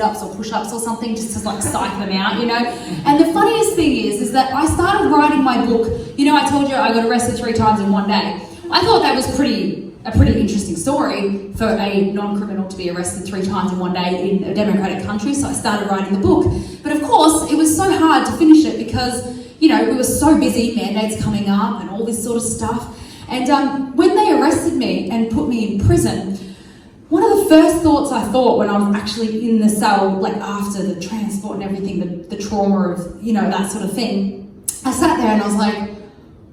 ups or push-ups or something just to like psych them out, you know. And the funniest thing is that I started writing my book. You know, I told you I got arrested 3 times in one day. I thought that was a pretty interesting story for a non-criminal to be arrested 3 times in one day in a democratic country. So I started writing the book. But of course, it was so hard to finish it because, you know, we were so busy, mandates coming up and all this sort of stuff. And when they arrested me and put me in prison, one of the first thoughts I thought when I was actually in the cell, like after the transport and everything, the trauma of, you know, that sort of thing, I sat there and I was like,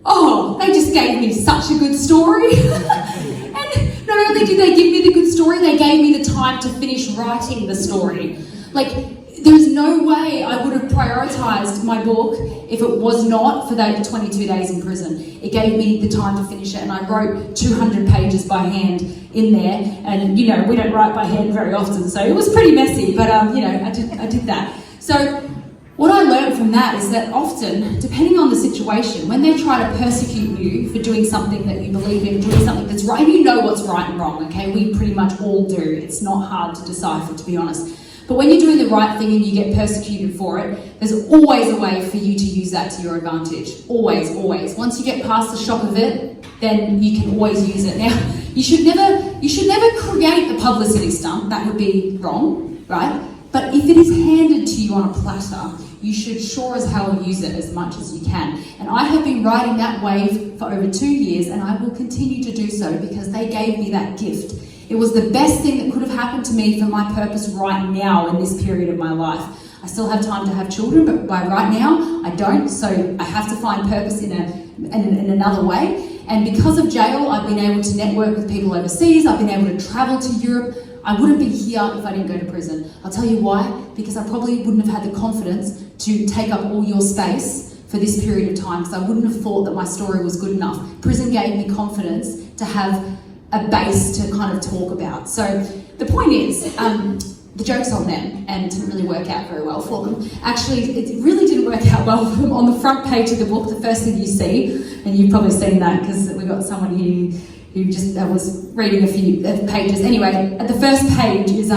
oh, they just gave me such a good story. And not only did they give me the good story, they gave me the time to finish writing the story. Like, there's no way I would have prioritised my book if it was not for those 22 days in prison. It gave me the time to finish it, and I wrote 200 pages by hand in there. And, you know, we don't write by hand very often, so it was pretty messy, but, you know, I did that. So what I learned from that is that often, depending on the situation, when they try to persecute you for doing something that you believe in, doing something that's right, and you know what's right and wrong, okay? We pretty much all do. It's not hard to decipher, to be honest. But when you're doing the right thing and you get persecuted for it, there's always a way for you to use that to your advantage. Always, always. Once you get past the shock of it, then you can always use it. Now, you should never create a publicity stunt. That would be wrong, right? But if it is handed to you on a platter, you should sure as hell use it as much as you can. And I have been riding that wave for over 2 years, and I will continue to do so because they gave me that gift. It was the best thing that could have happened to me for my purpose right now in this period of my life. I still have time to have children, but by right now, I don't. So I have to find purpose in another way. And because of jail, I've been able to network with people overseas. I've been able to travel to Europe. I wouldn't be here if I didn't go to prison. I'll tell you why. Because I probably wouldn't have had the confidence to take up all your space for this period of time, because I wouldn't have thought that my story was good enough. Prison gave me confidence to have a base to kind of talk about. So the point is, the joke's on them, and it didn't really work out very well for them. Actually, it really didn't work out well for them. On the front page of the book, the first thing you see, and you've probably seen that because we've got someone here who just was reading a few pages. Anyway, at the first page is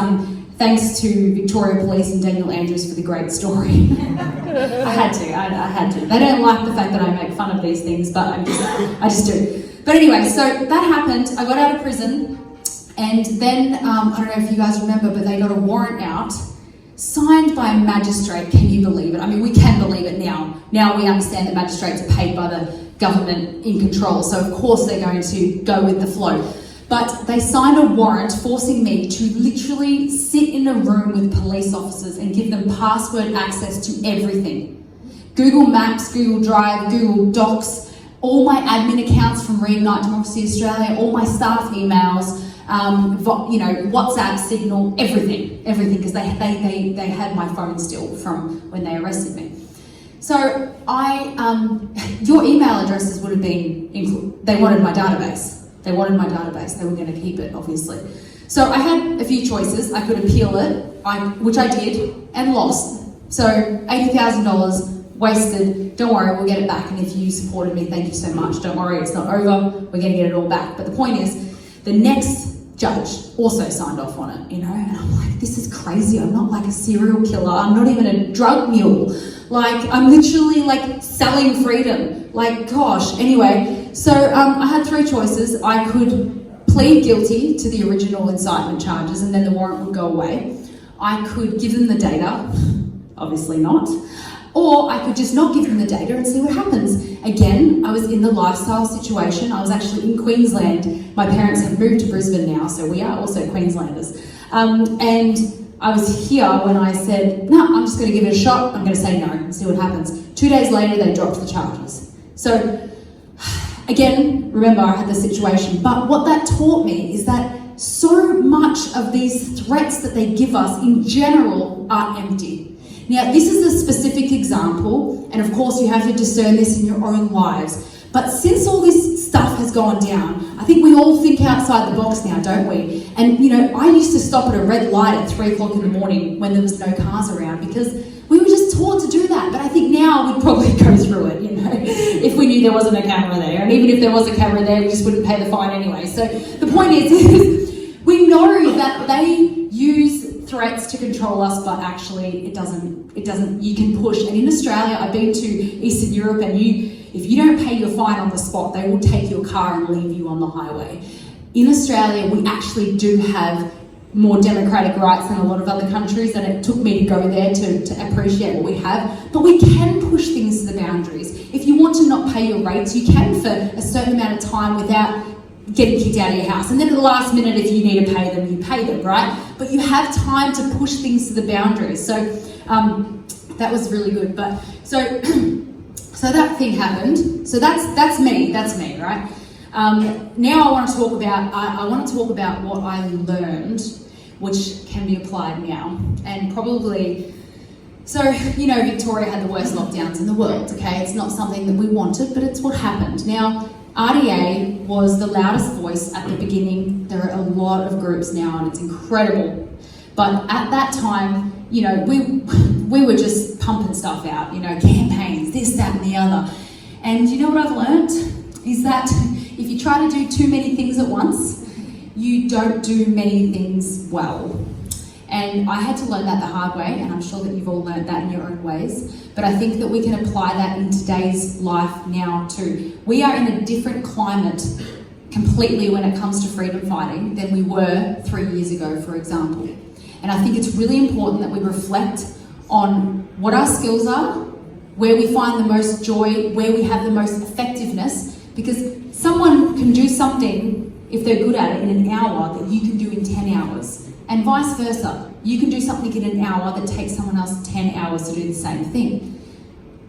thanks to Victoria Police and Daniel Andrews for the great story. I had to. They don't like the fact that I make fun of these things, but I just do. But anyway, so that happened. I got out of prison, and then, I don't know if you guys remember, but they got a warrant out, signed by a magistrate. Can you believe it? I mean, we can believe it now. Now we understand that magistrates are paid by the government in control, so of course they're going to go with the flow. But they signed a warrant forcing me to literally sit in a room with police officers and give them password access to everything. Google Maps, Google Drive, Google Docs, all my admin accounts from Reignite Democracy Australia, all my staff emails, you know, WhatsApp, Signal, everything, because they had my phone still from when they arrested me. So your email addresses would have been, they wanted my database. They wanted my database. They were going to keep it, obviously. So I had a few choices. I could appeal it, which I did, and lost. So $80,000 wasted. Don't worry, we'll get it back. And if you supported me, thank you so much. Don't worry, it's not over. We're going to get it all back. But the point is, the next judge also signed off on it, you know. And I'm like, this is crazy. I'm not like a serial killer. I'm not even a drug mule. Like, I'm literally like selling freedom. Like, gosh. Anyway, so I had 3 choices. I could plead guilty to the original incitement charges, and then the warrant would go away. I could give them the data. Obviously not. Or I could just not give them the data and see what happens. Again, I was in the lifestyle situation. I was actually in Queensland. My parents have moved to Brisbane now, so we are also Queenslanders. And I was here when I said, no, I'm just going to give it a shot. I'm going to say no and see what happens. 2 days later, they dropped the charges. So again, remember, I had the situation. But what that taught me is that so much of these threats that they give us in general are empty. Now, this is a specific example, and of course you have to discern this in your own lives. But since all this stuff has gone down, I think we all think outside the box now, don't we? And, you know, I used to stop at a red light at 3 o'clock in the morning when there was no cars around because we were just taught to do that. But I think now we'd probably go through it, you know, if we knew there wasn't a camera there. And even if there was a camera there, we just wouldn't pay the fine anyway. So the point is we know that they use threats to control us, but actually it doesn't, you can push. And in Australia, I've been to Eastern Europe, and if you don't pay your fine on the spot, they will take your car and leave you on the highway. In Australia, we actually do have more democratic rights than a lot of other countries, and it took me to go there to appreciate what we have. But we can push things to the boundaries. If you want to not pay your rates, you can for a certain amount of time without getting kicked out of your house. And then at the last minute, if you need to pay them, you pay them, right? But you have time to push things to the boundaries. So that was really good. But so that thing happened. So that's me, right? Now I want to talk about what I learned, which can be applied now. And probably, so, Victoria had the worst lockdowns in the world, okay? It's not something that we wanted, but it's what happened. Now, RDA was the loudest voice at the beginning. There are a lot of groups now, and it's incredible. But at that time, we were just pumping stuff out, campaigns, this, that, and the other. And you know what I've learned? Is that if you try to do too many things at once, you don't do many things well. And I had to learn that the hard way, and I'm sure that you've all learned that in your own ways. But I think that we can apply that in today's life now too. We are in a different climate completely when it comes to freedom fighting than we were 3 years ago, for example. And I think it's really important that we reflect on what our skills are, where we find the most joy, where we have the most effectiveness, because someone can do something, if they're good at it, in an hour that you can do in 10 hours. And vice versa. You can do something in an hour that takes someone else 10 hours to do the same thing.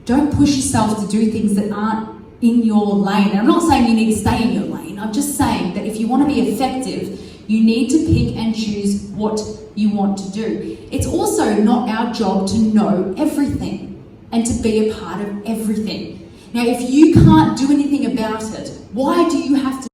Don't push yourself to do things that aren't in your lane. And I'm not saying you need to stay in your lane. I'm just saying that if you want to be effective, you need to pick and choose what you want to do. It's also not our job to know everything and to be a part of everything. Now, if you can't do anything about it, why do you have to